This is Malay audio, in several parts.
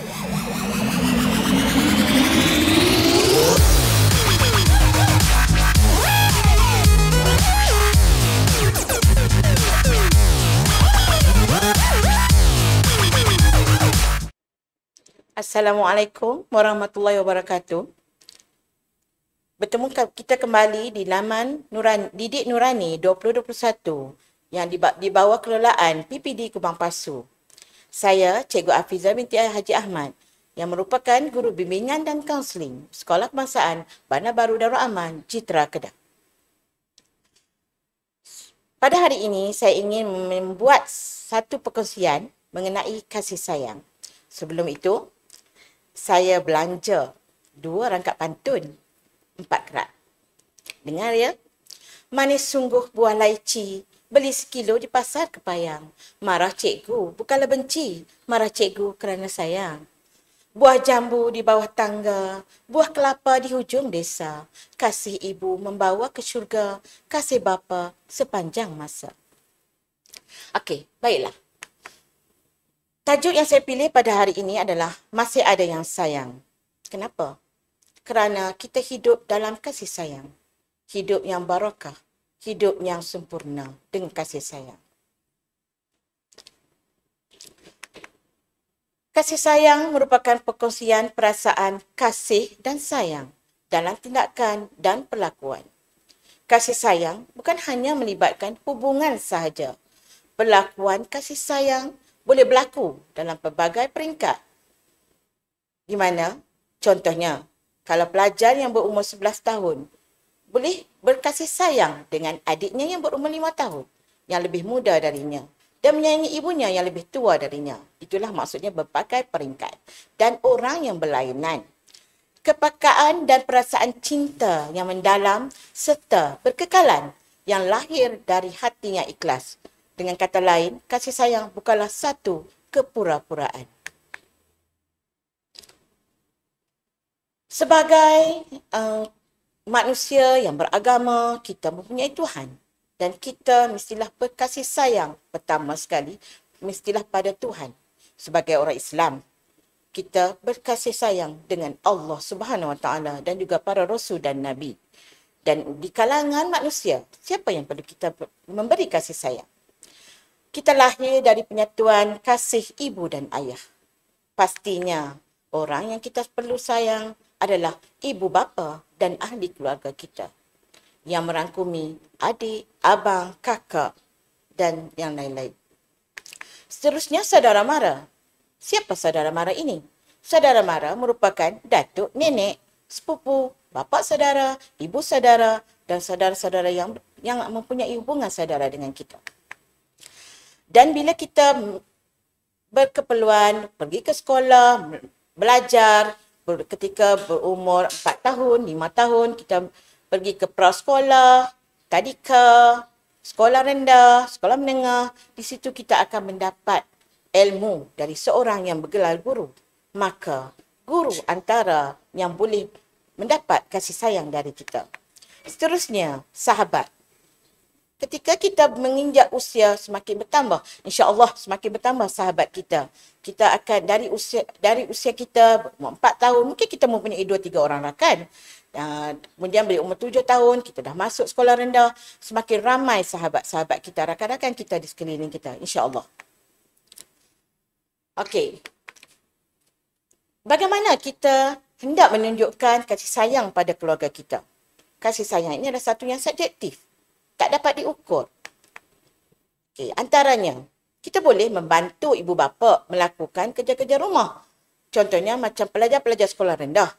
Assalamualaikum warahmatullahi wabarakatuh. Bertemu kita kembali di laman Didik Nurani 2021 yang di bawah kelolaan PPD Kubang Pasu. Saya Cikgu Afizah binti Haji Ahmad yang merupakan guru bimbingan dan kaunseling Sekolah Kebangsaan Bandar Baru Darul Aman, Citra Kedah. Pada hari ini saya ingin membuat satu perkongsian mengenai kasih sayang. Sebelum itu, saya belanja 2 rangkap pantun 4 kerat. Dengar ya. Manis sungguh buah laici, beli sekilo di pasar Kepayang. Marah cikgu, bukanlah benci, marah cikgu kerana sayang. Buah jambu di bawah tangga, buah kelapa di hujung desa. Kasih ibu membawa ke syurga, kasih bapa sepanjang masa. Okey, baiklah. Tajuk yang saya pilih pada hari ini adalah Masih Ada Yang Sayang. Kenapa? Kerana kita hidup dalam kasih sayang. Hidup yang barakah. Hidup yang sempurna dengan kasih sayang. Kasih sayang merupakan perkongsian perasaan kasih dan sayang dalam tindakan dan perlakuan. Kasih sayang bukan hanya melibatkan hubungan sahaja. Perlakuan kasih sayang boleh berlaku dalam pelbagai peringkat. Di mana, contohnya, kalau pelajar yang berumur 11 tahun boleh berkasih sayang dengan adiknya yang berumur 5 tahun, yang lebih muda darinya, dan menyayangi ibunya yang lebih tua darinya. Itulah maksudnya berbagai peringkat. Dan orang yang berlainan. Kepekaan dan perasaan cinta yang mendalam serta berkekalan yang lahir dari hati yang ikhlas. Dengan kata lain, kasih sayang bukanlah satu kepura-puraan. Sebagai manusia yang beragama, kita mempunyai Tuhan. Dan kita mestilah berkasih sayang pertama sekali, mestilah pada Tuhan. Sebagai orang Islam, kita berkasih sayang dengan Allah Subhanahu Wa Taala dan juga para Rasul dan Nabi. Dan di kalangan manusia, siapa yang perlu kita memberi kasih sayang? Kita lahir dari penyatuan kasih ibu dan ayah. Pastinya orang yang kita perlu sayang adalah ibu bapa dan ahli keluarga kita. Yang merangkumi adik, abang, kakak dan yang lain-lain. Seterusnya saudara mara. Siapa saudara mara ini? Saudara mara merupakan datuk, nenek, sepupu, bapa saudara, ibu saudara dan saudara-saudara yang mempunyai hubungan saudara dengan kita. Dan bila kita berkeperluan pergi ke sekolah, belajar, ketika berumur 4 tahun, 5 tahun, kita pergi ke prasekolah, tadika, sekolah rendah, sekolah menengah. Di situ kita akan mendapat ilmu dari seorang yang bergelar guru. Maka guru antara yang boleh mendapat kasih sayang dari kita. Seterusnya, sahabat. Ketika kita menginjak usia semakin bertambah, insya-Allah semakin bertambah sahabat kita. Kita akan dari usia kita 4 tahun, mungkin kita mempunyai 2-3 orang rakan. Kemudian bila umur 7 tahun, kita dah masuk sekolah rendah, semakin ramai sahabat-sahabat kita, rakan-rakan kita di sekeliling kita, insya-Allah. Okey. Bagaimana kita hendak menunjukkan kasih sayang pada keluarga kita? Kasih sayang ini adalah satu yang subjektif. Tak dapat diukur. Okay, antaranya, kita boleh membantu ibu bapa melakukan kerja-kerja rumah. Contohnya macam pelajar-pelajar sekolah rendah.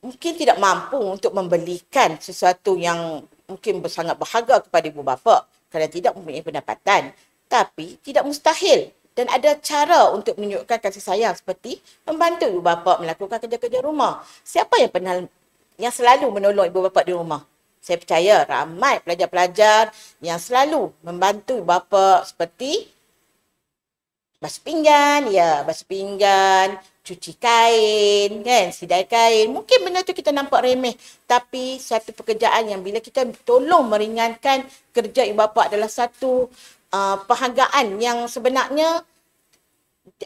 Mungkin tidak mampu untuk membelikan sesuatu yang mungkin sangat berharga kepada ibu bapa kerana tidak mempunyai pendapatan. Tapi tidak mustahil. Dan ada cara untuk menunjukkan kasih sayang seperti membantu ibu bapa melakukan kerja-kerja rumah. Siapa yang selalu menolong ibu bapa di rumah? Saya percaya ramai pelajar-pelajar yang selalu membantu bapa seperti basuh pinggan, cuci kain, kan, sidai kain. Mungkin benda tu kita nampak remeh, tapi satu pekerjaan yang bila kita tolong meringankan kerja ibu bapa adalah satu perhargaan yang sebenarnya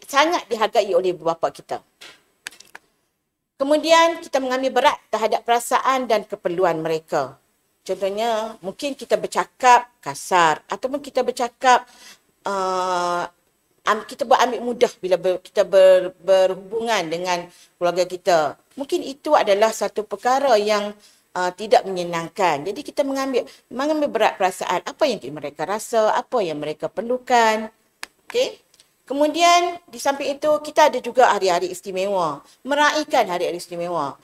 sangat dihargai oleh ibu bapa kita. Kemudian kita mengambil berat terhadap perasaan dan keperluan mereka. Contohnya, mungkin kita bercakap kasar ataupun kita bercakap kita berambil mudah bila kita berhubungan dengan keluarga kita. Mungkin itu adalah satu perkara yang tidak menyenangkan. Jadi kita mengambil berat perasaan apa yang mereka rasa, apa yang mereka perlukan. Okey. Kemudian di samping itu kita ada juga hari-hari istimewa. Meraihkan hari-hari istimewa.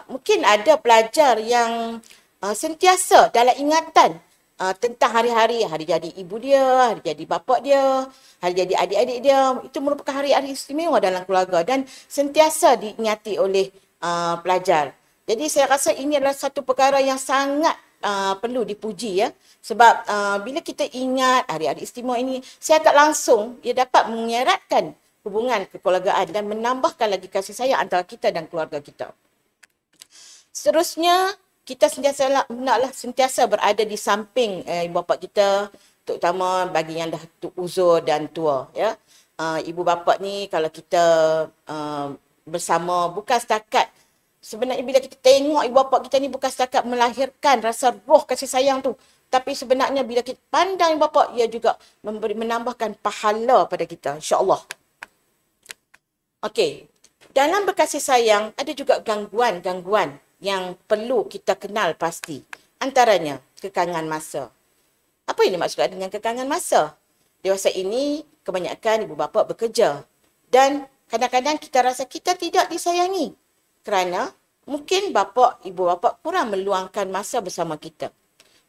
Mungkin ada pelajar yang sentiasa dalam ingatan tentang hari-hari jadi ibu dia, hari jadi bapa dia, hari jadi adik-adik dia. Itu merupakan hari-hari istimewa dalam keluarga dan sentiasa diingati oleh pelajar. Jadi saya rasa ini adalah satu perkara yang sangat perlu dipuji ya. Sebab bila kita ingat hari-hari istimewa ini, saya tak langsung ia dapat mengeratkan hubungan kekeluargaan dan menambahkan lagi kasih sayang antara kita dan keluarga kita. Seterusnya, kita sentiasa berada di samping ibu bapa kita, terutama bagi yang dah uzur dan tua ya. Ibu bapa ni kalau kita bersama bukan setakat sebenarnya bila kita tengok ibu bapa kita ni bukan setakat melahirkan rasa roh kasih sayang tu, tapi sebenarnya bila kita pandang ibu bapa, ia juga menambahkan pahala pada kita, insya-Allah. Okey. Dalam berkasih sayang ada juga gangguan-gangguan yang perlu kita kenal pasti. Antaranya kekangan masa. Apa yang dimaksudkan dengan kekangan masa? Dewasa ini kebanyakan ibu bapa bekerja dan kadang-kadang kita rasa kita tidak disayangi kerana mungkin ibu bapa kurang meluangkan masa bersama kita.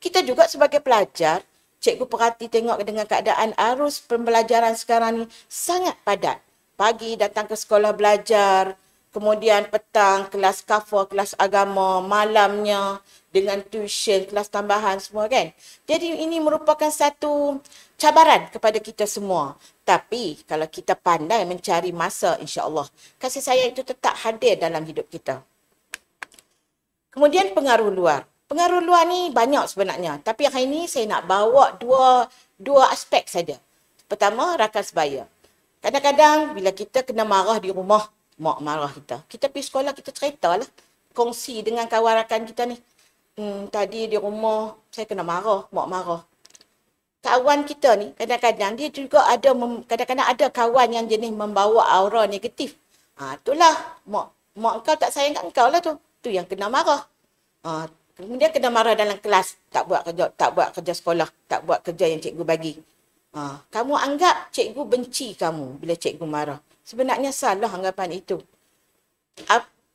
Kita juga sebagai pelajar, cikgu perhati tengok dengan keadaan arus pembelajaran sekarang ni sangat padat. Pagi datang ke sekolah belajar, kemudian petang kelas kafah, kelas agama, malamnya dengan tuition, kelas tambahan semua kan. Jadi ini merupakan satu cabaran kepada kita semua. Tapi kalau kita pandai mencari masa, insya-Allah kasih sayang itu tetap hadir dalam hidup kita. Kemudian pengaruh luar. Pengaruh luar ni banyak sebenarnya. Tapi hari ini saya nak bawa dua aspek saja. Pertama, rakan sebaya. Kadang-kadang bila kita kena marah di rumah, mak marah kita. Kita pergi sekolah, kita ceritalah. Kongsi dengan kawan rakan kita ni. Tadi di rumah saya kena marah, mak marah. Kawan kita ni kadang-kadang dia juga ada, kadang-kadang ada kawan yang jenis membawa aura negatif. Itulah, mak kau tak sayang kat kau lah tu. Tu yang kena marah. Kemudian kena marah dalam kelas, tak buat kerja sekolah, tak buat kerja yang cikgu bagi. Kamu anggap cikgu benci kamu bila cikgu marah. Sebenarnya salah anggapan itu.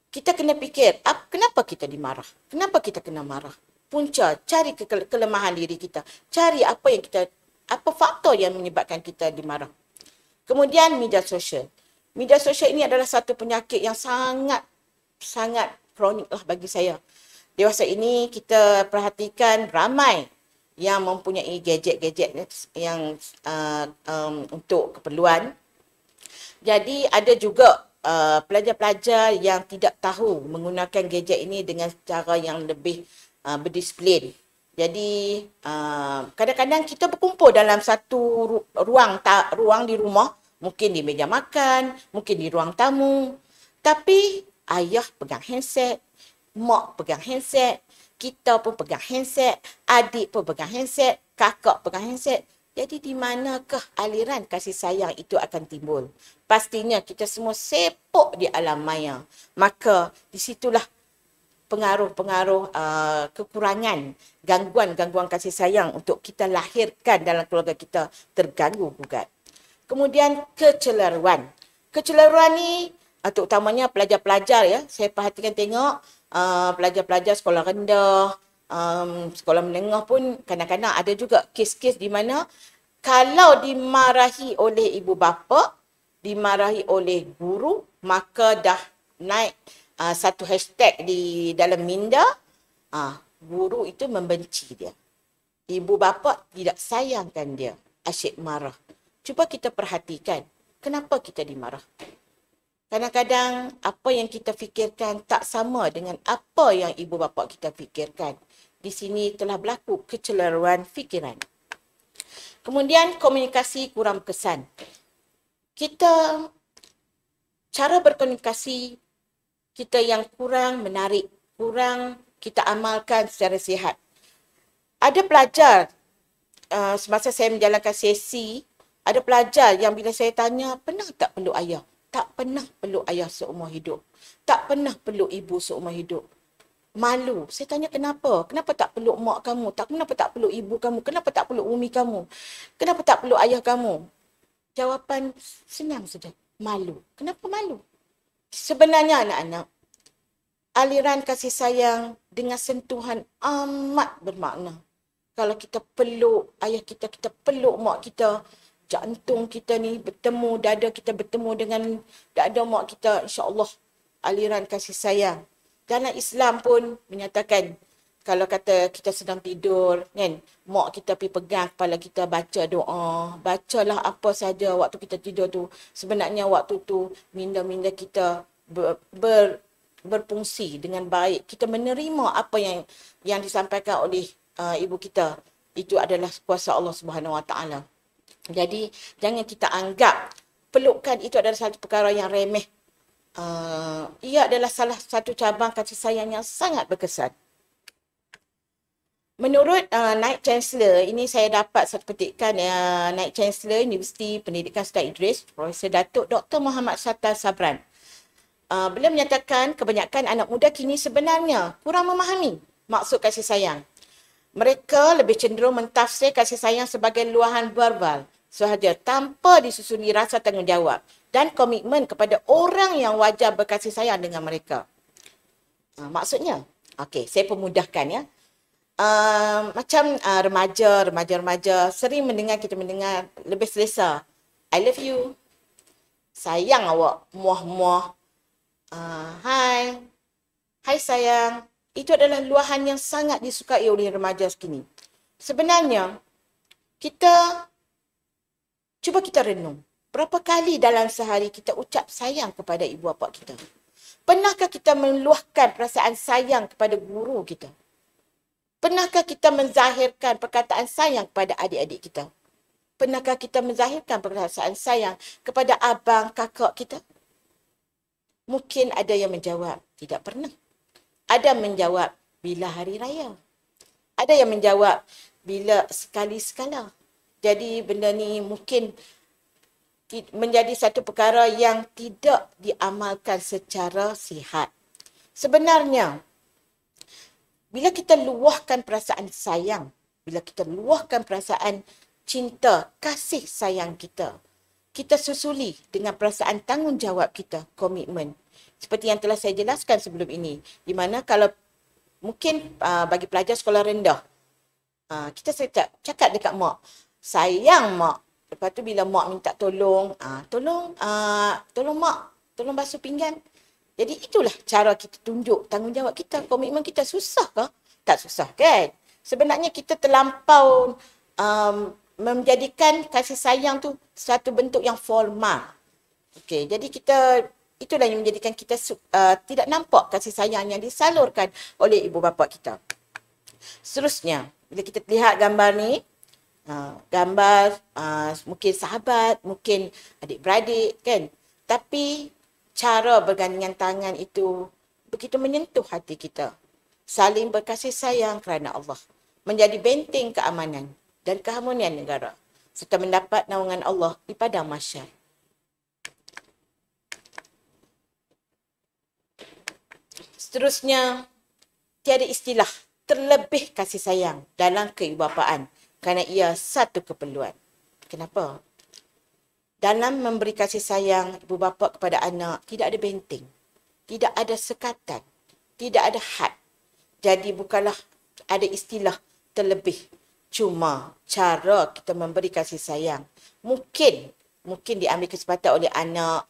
Kita kena fikir, kenapa kita dimarah? Kenapa kita kena marah? Punca, cari kelemahan diri kita. Cari apa faktor yang menyebabkan kita dimarah. Kemudian media sosial. Media sosial ini adalah satu penyakit yang sangat kronik lah bagi saya. Dewasa ini kita perhatikan ramai yang mempunyai gadget-gadget yang untuk keperluan. Jadi ada juga pelajar-pelajar yang tidak tahu menggunakan gadget ini dengan cara yang lebih berdisiplin. Jadi kadang-kadang kita berkumpul dalam satu ruang di rumah, mungkin di meja makan, mungkin di ruang tamu. Tapi ayah pegang handset, mak pegang handset, kita pun pegang handset, adik pun pegang handset, kakak pegang handset. Jadi di manakah aliran kasih sayang itu akan timbul? Pastinya kita semua sepok di alam maya. Maka disitulah pengaruh-pengaruh kekurangan, gangguan-gangguan kasih sayang untuk kita lahirkan dalam keluarga kita terganggu gugat. Kemudian kecelaruan. Kecelaruan ni terutamanya pelajar-pelajar ya. Saya perhatikan tengok pelajar-pelajar sekolah rendah, sekolah menengah pun kadang-kadang ada juga kes-kes di mana kalau dimarahi oleh ibu bapa, dimarahi oleh guru, maka dah naik satu hashtag di dalam minda, guru itu membenci dia. Ibu bapa tidak sayangkan dia, asyik marah. Cuba kita perhatikan, kenapa kita dimarah? Kadang-kadang apa yang kita fikirkan tak sama dengan apa yang ibu bapa kita fikirkan. Di sini telah berlaku kecelaruan fikiran. Kemudian komunikasi kurang berkesan. kita cara berkomunikasi kita yang kurang menarik, kurang kita amalkan secara sihat. Ada pelajar, semasa saya menjalankan sesi, ada pelajar yang bila saya tanya, pernah tak peluk ayah? Tak pernah peluk ayah seumur hidup. Tak pernah peluk ibu seumur hidup. Malu. Saya tanya kenapa? Kenapa tak peluk mak kamu? Kenapa tak peluk ibu kamu? Kenapa tak peluk umi kamu? Kenapa tak peluk ayah kamu? Jawapan senang saja. Malu. Kenapa malu? Sebenarnya anak-anak, aliran kasih sayang dengan sentuhan amat bermakna. Kalau kita peluk ayah kita, kita peluk mak kita, jantung kita ni bertemu, dada kita bertemu dengan dada mak kita, insya-Allah aliran kasih sayang. Dalam Islam pun menyatakan kalau kata kita sedang tidur kan, mak kita pergi pegang kepala kita, baca doa, bacalah apa saja waktu kita tidur tu. Sebenarnya waktu tu minda-minda kita berfungsi dengan baik. Kita menerima apa yang disampaikan oleh ibu kita. Itu adalah kuasa Allah Subhanahu Wa Taala. Jadi jangan kita anggap pelukan itu adalah satu perkara yang remeh. Ia adalah salah satu cabang kasih sayang yang sangat berkesan. Menurut Naib Chancellor, ini saya dapat satu petikan Naib Chancellor Universiti Pendidikan Sultan Idris, Profesor Datuk Dr. Muhammad Sattar Sabran. Beliau menyatakan kebanyakan anak muda kini sebenarnya kurang memahami maksud kasih sayang. Mereka lebih cenderung mentafsir kasih sayang sebagai luahan verbal sahaja tanpa disusuли rasa tanggungjawab dan komitmen kepada orang yang wajar berkasih sayang dengan mereka. Maksudnya, okey, saya pemudahkan ya. Macam remaja sering kita mendengar lebih selesa. I love you. Sayang awak. Muah-muah. Hai sayang. Itu adalah luahan yang sangat disukai oleh remaja sekini. Sebenarnya, cuba kita renung. Berapa kali dalam sehari kita ucap sayang kepada ibu bapa kita? Pernahkah kita meluahkan perasaan sayang kepada guru kita? Pernahkah kita menzahirkan perkataan sayang kepada adik-adik kita? Pernahkah kita menzahirkan perasaan sayang kepada abang, kakak kita? Mungkin ada yang menjawab, tidak pernah. Ada yang menjawab, bila hari raya. Ada yang menjawab, bila sekali-sekala. Jadi benda ni mungkin menjadi satu perkara yang tidak diamalkan secara sihat. Sebenarnya, bila kita luahkan perasaan sayang, bila kita luahkan perasaan cinta, kasih sayang kita, kita susuli dengan perasaan tanggungjawab kita, komitmen. Seperti yang telah saya jelaskan sebelum ini. Di mana kalau mungkin bagi pelajar sekolah rendah, kita cakap dekat mak, sayang mak. Lepas tu bila mak minta tolong, tolong mak, tolong basuh pinggan. Jadi itulah cara kita tunjuk tanggungjawab kita, komitmen kita. Susah ke? Tak susah kan? Sebenarnya kita terlampau menjadikan kasih sayang tu satu bentuk yang formal. Okey, jadi itulah yang menjadikan kita tidak nampak kasih sayang yang disalurkan oleh ibu bapa kita. Seterusnya, bila kita lihat gambar ni, gambar mungkin sahabat, mungkin adik-beradik kan. Tapi cara bergandengan tangan itu begitu menyentuh hati kita. Saling berkasih sayang kerana Allah. Menjadi benteng keamanan dan keharmonian negara. Serta mendapat naungan Allah di padang mahsyar. Seterusnya, tiada istilah terlebih kasih sayang dalam keibubapaan kerana ia satu keperluan. Kenapa? Dalam memberi kasih sayang ibu bapa kepada anak, tidak ada benteng, tidak ada sekatan, tidak ada had. Jadi bukanlah ada istilah terlebih. Cuma cara kita memberi kasih sayang. Mungkin diambil kesempatan oleh anak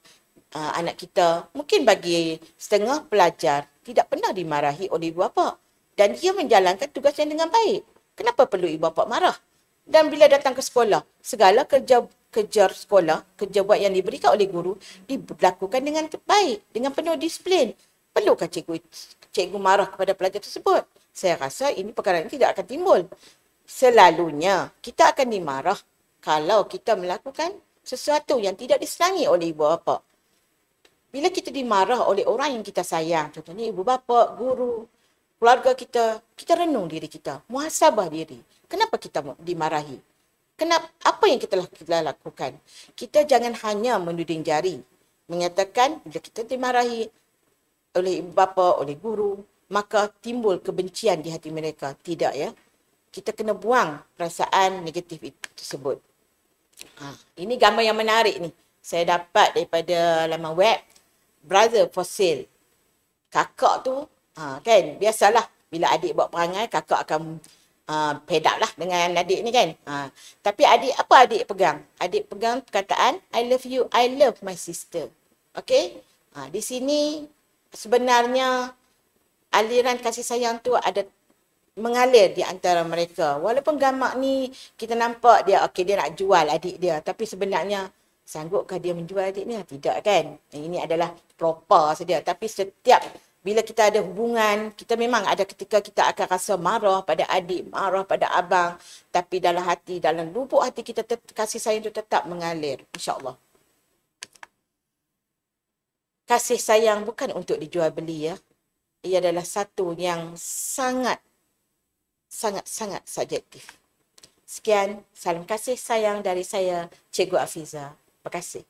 kita. Mungkin bagi setengah pelajar tidak pernah dimarahi oleh ibu bapa. Dan dia menjalankan tugasnya dengan baik. Kenapa perlu ibu bapa marah? Dan bila datang ke sekolah, segala kerja sekolah, kerja buat yang diberikan oleh guru, dilakukan dengan baik, dengan penuh disiplin. Perlukah cikgu marah kepada pelajar tersebut? Saya rasa ini perkara ini tidak akan timbul. Selalunya, kita akan dimarah kalau kita melakukan sesuatu yang tidak disenangi oleh ibu bapa. Bila kita dimarah oleh orang yang kita sayang, contohnya ibu bapa, guru, keluarga kita, kita renung diri kita, muhasabah diri. Kenapa kita dimarahi? Kenapa, apa yang kita lakukan? Kita jangan hanya menuding jari, menyatakan bila kita dimarahi oleh ibu bapa, oleh guru, maka timbul kebencian di hati mereka. Tidak ya. Kita kena buang perasaan negatif tersebut. Ini gambar yang menarik ni. Saya dapat daripada laman web Brother for Sale. Kakak tu, kan, biasalah bila adik buat perangai, kakak akan fed up lah dengan adik ni kan. Tapi apa adik pegang? Adik pegang perkataan, I love you, I love my sister. Okay? Di sini sebenarnya aliran kasih sayang tu ada mengalir di antara mereka. Walaupun gambar ni kita nampak dia dia nak jual adik dia, tapi sebenarnya sanggupkah dia menjual adik dia? Tidak kan? Ini adalah propa saja. Tapi setiap bila kita ada hubungan, kita memang ada ketika kita akan rasa marah pada adik, marah pada abang, tapi dalam hati, dalam lubuk hati kita kasih sayang itu tetap mengalir, insya-Allah. Kasih sayang bukan untuk dijual beli ya. Ia adalah satu yang sangat subjektif. Sekian, salam kasih sayang dari saya, Cikgu Afiza. Terima kasih.